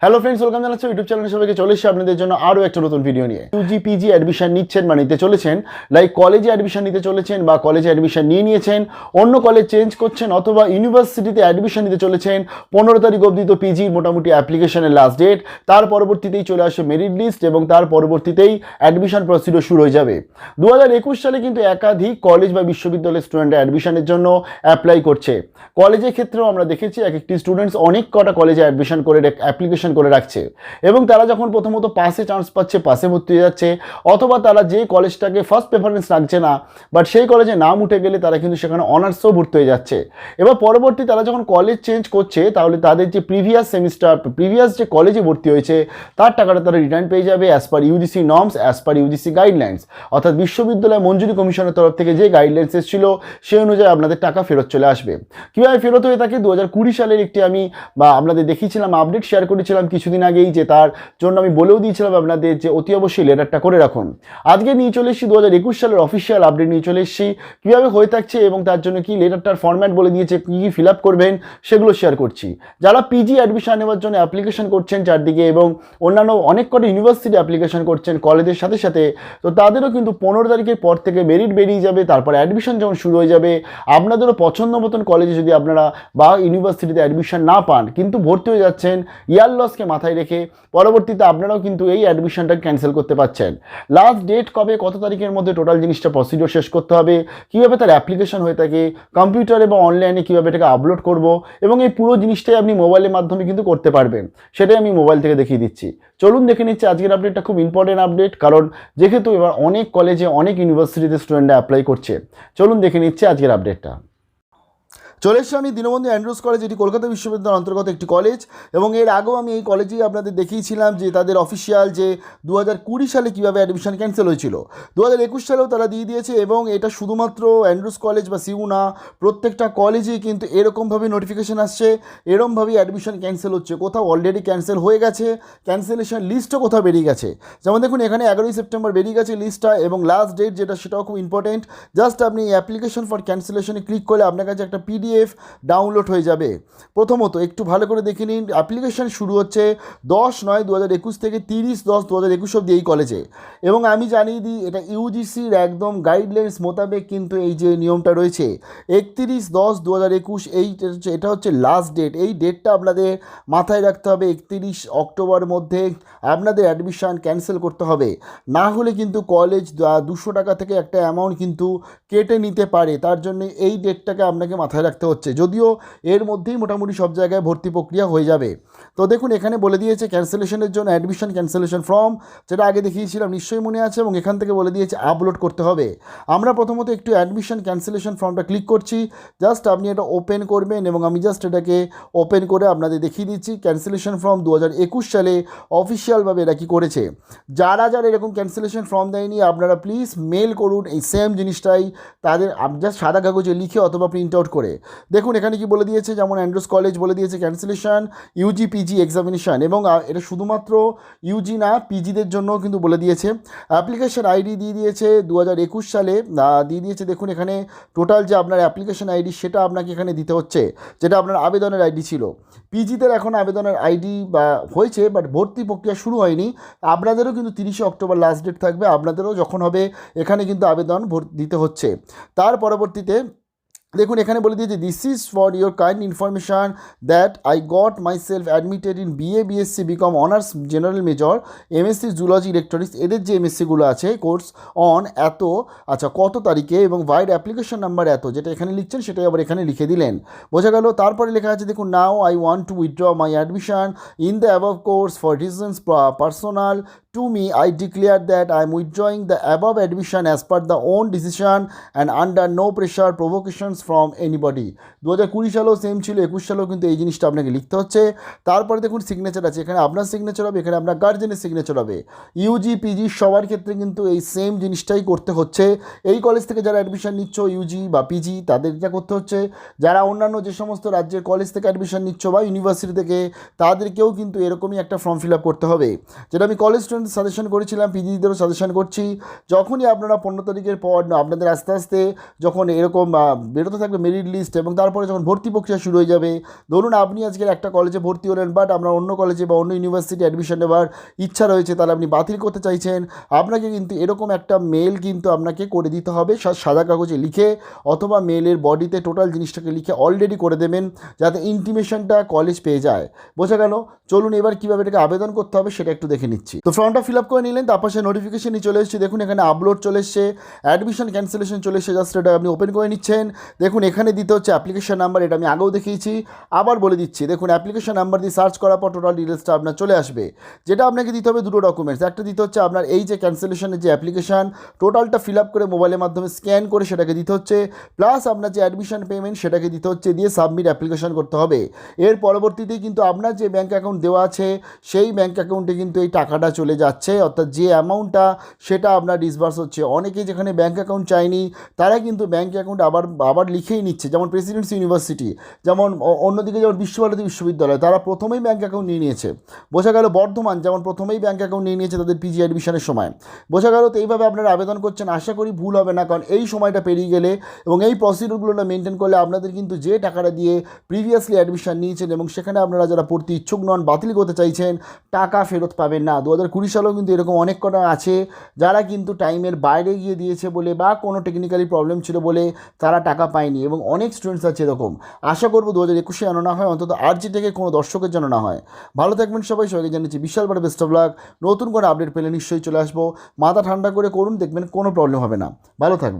Hello friends, welcome জানাচ্ছি YouTube চ্যানেলে সবাইকে। চলে এসেছি আপনাদের জন্য আরও একটা নতুন ভিডিও নিয়ে। ইউজি পিজি অ্যাডমিশন নিচ্ছেন বা নিতে চলেছেন, লাইক কলেজে অ্যাডমিশন নিতে চলেছেন বা কলেজে অ্যাডমিশন নিয়ে নিয়েছেন, অন্য কলেজ চেঞ্জ করছেন অথবা ইউনিভার্সিটিতে অ্যাডমিশন নিতে চলেছেন। 15 তারিখ অবধি তো পিজির মোটামুটি অ্যাপ্লিকেশনের লাস্ট ডেট। তার পরবর্তীতেই চলে আসে মেরিট লিস্ট এবং তার পরবর্তীতেই অ্যাডমিশন প্রসিডিওর শুরু হয়ে যাবে। 2021 সালে কিন্তু একাধিক কলেজ বা বিশ্ববিদ্যালয়ের স্টুডেন্টরা অ্যাডমিশনের জন্য অ্যাপ্লাই করছে। কলেজের ক্ষেত্রেও আমরা দেখেছি এক একটি স্টুডেন্টস অনেক কটা কলেজে অ্যাডমিশন করে অ্যাপ্লিকেশন করে রাখছে এবং তারা যখন প্রথমত পাসে চান্স পাচ্ছে, পাসে ভর্তি হয়ে যাচ্ছে, অথবা তারা যে কলেজটাকে ফার্স্ট প্রেফারেন্স রাখছে না বাট সেই কলেজে নাম উঠে গেলে তারা কিন্তু সেখানে অনার্সও ভর্তি হয়ে যাচ্ছে। এবার পরবর্তী তারা যখন কলেজ চেঞ্জ করছে তাহলে তাদের যে প্রিভিয়াস যে কলেজে ভর্তি হয়েছে তার টাকাটা তারা রিটার্ন পেয়ে যাবে as per UGC norms, as per UGC guidelines, অর্থাৎ বিশ্ববিদ্যালয় মঞ্জুরি কমিশনের তরফ থেকে যে গাইডলাইন্স এসেছিল সেই অনুযায়ী আপনাদের টাকা ফেরত চলে আসবে। কীভাবে ফেরত হয়ে থাকে, 2020 সালের একটি আমি আপনাদের দেখিয়েছিলাম, আপডেট শেয়ার করেছিলাম কিছুদিন আগেই, যে তার জন্য আমি বলেও দিয়েছিলাম আপনাদের যে অতি অবশ্যই লেটারটা করে রাখুন। আজকে নিয়ে চলে এসেছি 2021 সালের অফিসিয়াল আপডেট নিয়ে চলে এসেছি, কীভাবে হয়ে থাকছে এবং তার জন্য কি লেটারটার ফরম্যাট বলে দিয়েছে, কী কী ফিল আপ করবেন সেগুলো শেয়ার করছি। যারা পিজি অ্যাডমিশন নেওয়ার জন্য অ্যাপ্লিকেশন করছেন চারদিকে এবং অন্যান্য অনেক কটা ইউনিভার্সিটি অ্যাপ্লিকেশন করছেন কলেজের সাথে সাথে, তো তাদেরও কিন্তু 15 তারিখের পর থেকে মেরিট বেরিয়ে যাবে। তারপর অ্যাডমিশন যখন শুরু হয়ে যাবে, আপনাদেরও পছন্দ মতন কলেজে যদি আপনারা বা ইউনিভার্সিটিতে অ্যাডমিশন না পান কিন্তু ভর্তি হয়ে যাচ্ছেন, ইয়ার লসকে মাথায় রেখে পরবর্তীতে আপনারাও কিন্তু এই অ্যাডমিশনটা ক্যান্সেল করতে পারছেন। লাস্ট ডেট কবে, কত তারিখের মধ্যে টোটাল জিনিসটা প্রসিডিওর শেষ করতে হবে, কীভাবে তার অ্যাপ্লিকেশন হয়ে থাকে, কম্পিউটারে বা অনলাইনে কীভাবে এটাকে আপলোড করব, এবং এই পুরো জিনিসটাই আপনি মোবাইলের মাধ্যমে কিন্তু করতে পারবেন, সেটাই আমি মোবাইল থেকে দেখিয়ে দিচ্ছি। চলুন দেখে নিচ্ছি আজকের আপডেটটা। খুব ইম্পর্টেন্ট আপডেট, কারণ যেহেতু এবার অনেক কলেজে অনেক ইউনিভার্সিটিতে স্টুডেন্টরা অ্যাপ্লাই করছে। চলুন দেখে নিচ্ছি আজকের আপডেটটা। চলে এসেছি আমি দীনবন্ধু অ্যান্ড্রুজ কলেজ, এটি কলকাতা বিশ্ববিদ্যালয়ের অন্তর্গত একটি কলেজ এবং এর আগেও আমি এই কলেজেই আপনাদের দেখিয়েছিলাম যে তাদের অফিসিয়াল যে 2020 সালে কীভাবে অ্যাডমিশন ক্যান্সেল হয়েছিল, 2021 সালেও তারা দিয়ে দিয়েছে। এবং এটা শুধুমাত্র অ্যান্ড্রুজ কলেজ বা সিউ না, প্রত্যেকটা কলেজেই কিন্তু এরকমভাবে নোটিফিকেশান আসছে, এরকমভাবেই অ্যাডমিশন ক্যান্সেল হচ্ছে। কোথাও অলরেডি ক্যান্সেল হয়ে গেছে, ক্যান্সেলেশন লিস্টও কোথাও বেরিয়ে গেছে। যেমন দেখুন এখানে 11ই সেপ্টেম্বর বেরিয়ে গেছে লিস্টটা এবং লাস্ট ডেট যেটা সেটাও খুব ইম্পর্টেন্ট। জাস্ট আপনি অ্যাপ্লিকেশন ফর ক্যান্সেলেশনে ক্লিক করলে আপনার কাছে একটা পিডিএফ ডাউনলোড হয়ে যাবে। প্রথমত একটু ভালো করে দেখে নিন, অ্যাপ্লিকেশন শুরু হচ্ছে 10/9/2021 থেকে 30/10/2021 অবধি এই কলেজে। এবং আমি জানিয়ে দিই, এটা ইউজিসির একদম গাইডলাইন্স মোতাবেক কিন্তু এই যে নিয়মটা রয়েছে 31/10/2021, এটা হচ্ছে লাস্ট ডেট। এই ডেটটা আপনাদের মাথায় রাখতে হবে, 31 অক্টোবরের মধ্যে আপনাদের অ্যাডমিশন ক্যান্সেল করতে হবে, না হলে কিন্তু কলেজ 200 টাকা থেকে একটা অ্যামাউন্ট কিন্তু কেটে নিতে পারে। তার জন্য এই ডেটটাকে আপনাকে মাথায় রাখতে হচ্ছে, যদিও এর মধ্যেই মোটামুটি সব জায়গায় ভর্তি প্রক্রিয়া হয়ে যাবে। তো দেখুন এখানে বলে দিয়েছে ক্যান্সেলেশনের জন্য অ্যাডমিশন ক্যান্সেলেশন ফর্ম, যেটা আগে দেখিয়েছিলাম নিশ্চয়ই মনে আছে, এবং এখান থেকে বলে দিয়েছে আপলোড করতে হবে। আমরা প্রথমত একটু অ্যাডমিশন ক্যান্সেলেশন ফর্মটা ক্লিক করছি, জাস্ট আপনি এটা ওপেন করবেন এবং আমি জাস্ট এটাকে ওপেন করে আপনাদের দেখিয়ে দিচ্ছি ক্যান্সেলেশন ফর্ম 2021 সালে অফিসিয়ালভাবে এটা কি করেছে। যারা যারা এরকম ক্যান্সেলেশন ফর্ম দেয়নি আপনারা প্লিজ মেল করুন এই সেম জিনিসটাই তাদের, জাস্ট সাদা কাগজে লিখে অথবা প্রিন্ট আউট করে। দেখুন এখানে কি বলে দিয়েছে, যেমন অ্যান্ড্রুজ কলেজ বলে দিয়েছে ক্যান্সেলেশন ইউজি পিজি এক্সামিনেশন, এবং এটা শুধুমাত্র ইউজি না পিজিদের জন্যও কিন্তু বলে দিয়েছে। অ্যাপ্লিকেশন আইডি দিয়ে দিয়েছে 2021 সালে দিয়ে দিয়েছে। দেখুন এখানে টোটাল যে আপনার অ্যাপ্লিকেশন আইডি সেটা আপনাকে এখানে দিতে হচ্ছে, যেটা আপনার আবেদনের আইডি ছিল। পিজিদের এখন আবেদনের আইডি বা হয়েছে বাট ভর্তি প্রক্রিয়া শুরু হয়নি। আপনাদেরও কিন্তু 30 অক্টোবর লাস্ট ডেট থাকবে, আপনাদেরও যখন হবে এখানে কিন্তু আবেদন দিতে হচ্ছে। তার পরবর্তীতে দেখুন এখানে বলে দিয়েছে this is for your kind information that I got myself admitted in BA BSc BCom honours general major MSc zoology electronics, এদের যে এমএসসিগুলো আছে কোর্স অন এত, আচ্ছা কত তারিখে, এবং ভাইড অ্যাপ্লিকেশন নাম্বার এত, যেটা এখানে লিখছেন সেটাই আবার এখানে লিখে দিলেন, বোঝা গেল। তারপরে লেখা আছে দেখুন now I want to withdraw my admission in the above course for reasons personal to me, I declare that I am withdrawing the above admission as per the own decision and under no pressure provocations from anybody। 2020 সালেও same ছিল, 21 সালেও কিন্তু এই জিনিসটা আপনাকে লিখতে হচ্ছে। তারপরে দেখুন সিগনেচার আছে, এখানে আপনার সিগনেচার হবে, এখানে আপনার গার্জেনের সিগনেচার হবে। ইউজি পিজি সবার ক্ষেত্রে কিন্তু এই সেম জিনিসটাই করতে হচ্ছে। এই কলেজ থেকে যারা অ্যাডমিশন নিচ্ছ ইউজি বা পিজি তাদের এটা করতে হচ্ছে, যারা অন্যান্য যে সমস্ত রাজ্যের কলেজ থেকে অ্যাডমিশন নিচ্ছ বা ইউনিভার্সিটি থেকে তাদেরকেও কিন্তু এরকমই একটা ফর্ম ফিল আপ করতে হবে, যেটা আমি কলেজ স্টুডেন্ট আপনাদের সাজেশন করেছিলাম, পিজিদেরও সাজেশন করছি, যখনই আপনারা 15 তারিখের পর আপনাদের আস্তে আস্তে যখন এরকম বেরোতে থাকবে মেরিট লিস্ট এবং তারপরে যখন ভর্তি প্রক্রিয়া শুরু হয়ে যাবে, ধরুন আপনি আজকের একটা কলেজে ভর্তি হলেন, বাট আপনার অন্য কলেজে বা অন্য ইউনিভার্সিটি অ্যাডমিশন নেওয়ার ইচ্ছা রয়েছে, তাহলে আপনি বাতিল করতে চাইছেন, আপনাকে কিন্তু এরকম একটা মেল কিন্তু আপনাকে করে দিতে হবে সাদা কাগজে লিখে, অথবা মেলের বডিতে টোটাল জিনিসটাকে লিখে অলরেডি করে দেবেন, যাতে ইন্টিমেশনটা কলেজ পেয়ে যায়। বোঝা গেল? চলুন এবার কীভাবে এটাকে আবেদন করতে হবে সেটা একটু দেখে নিচ্ছি। তো ফর্মটা ফিল আপ করে নিলেন, তারপর সে নোটিফিকেশনই চলে এসেছে, দেখুন এখানে আপলোড চলে এসছে, অ্যাডমিশন ক্যান্সেলেশন চলে এসছে, জাস্ট এটা আপনি ওপেন করে নিচ্ছেন। দেখুন এখানে দিতে হচ্ছে অ্যাপ্লিকেশন নাম্বার, এটা আমি আগেও দেখিয়েছি, আবার বলে দিচ্ছি। দেখুন অ্যাপ্লিকেশন নাম্বার দিয়ে সার্চ করার পর টোটাল ডিটেলসটা আপনার চলে আসবে। যেটা আপনাকে দিতে হবে দুটো ডকুমেন্টস, একটা দিতে হচ্ছে আপনার এই যে ক্যান্সেলেশনের যে অ্যাপ্লিকেশন, টোটালটা ফিল আপ করে মোবাইলের মাধ্যমে স্ক্যান করে সেটাকে দিতে হচ্ছে, প্লাস আপনার যে অ্যাডমিশন পেমেন্ট সেটাকে দিতে হচ্ছে, দিয়ে সাবমিট অ্যাপ্লিকেশন করতে হবে। এর পরবর্তীতেই কিন্তু আপনার যে ব্যাঙ্ক অ্যাকাউন্ট দেওয়া আছে সেই ব্যাঙ্ক অ্যাকাউন্টে কিন্তু এই টাকাটা চলে যাচ্ছে, অর্থাৎ যে অ্যামাউন্টটা সেটা আপনার ডিসবার্স হচ্ছে। অনেকেই যেখানে ব্যাঙ্ক অ্যাকাউন্ট চায়নি তারা কিন্তু ব্যাঙ্ক অ্যাকাউন্ট আবার লিখেই নিচ্ছে, যেমন প্রেসিডেন্সি ইউনিভার্সিটি, যেমন অন্যদিকে যেমন বিশ্বভারতী বিশ্ববিদ্যালয়, তারা প্রথমেই ব্যাঙ্ক অ্যাকাউন্ট নিয়ে নিয়েছে। বোঝা গেল? বর্ধমান যেমন প্রথমেই ব্যাঙ্ক অ্যাকাউন্ট নিয়ে নিয়েছে তাদের পিজি অ্যাডমিশনের সময়। বোঝা গেল? তো এইভাবে আপনারা আবেদন করছেন, আশা করি ভুল হবে না, কারণ এই সময়টা পেরিয়ে গেলে এবং এই প্রসিডিউরগুলো মেনটেন করলে আপনাদের কিন্তু যে টাকাটা দিয়ে প্রিভিয়াসলি অ্যাডমিশন নিয়েছেন এবং সেখানে আপনারা যারা পড়তে ইচ্ছুক নন, বাতিল করতে চাইছেন, টাকা ফেরত পাবেন না। 2020 সালেও কিন্তু এরকম অনেক কটা আছে যারা কিন্তু টাইমের বাইরে গিয়ে দিয়েছে বলে বা কোনো টেকনিক্যালি প্রবলেম ছিল বলে তারা টাকা পায়নি, এবং অনেক স্টুডেন্টস আছে এরকম। আশা করবো 2021 যেন না হয়, অন্তত আরজি থেকে কোনো দর্শকের যেন না হয়। ভালো থাকবেন সবাই, সবাইকে জানিয়েছি বিশাল বড় বেস্ট অফ লাক। নতুন করে আপডেট পেলে নিশ্চয়ই চলে আসবো। মাথা ঠান্ডা করে করুন, দেখবেন কোনো প্রবলেম হবে না। ভালো থাকবেন।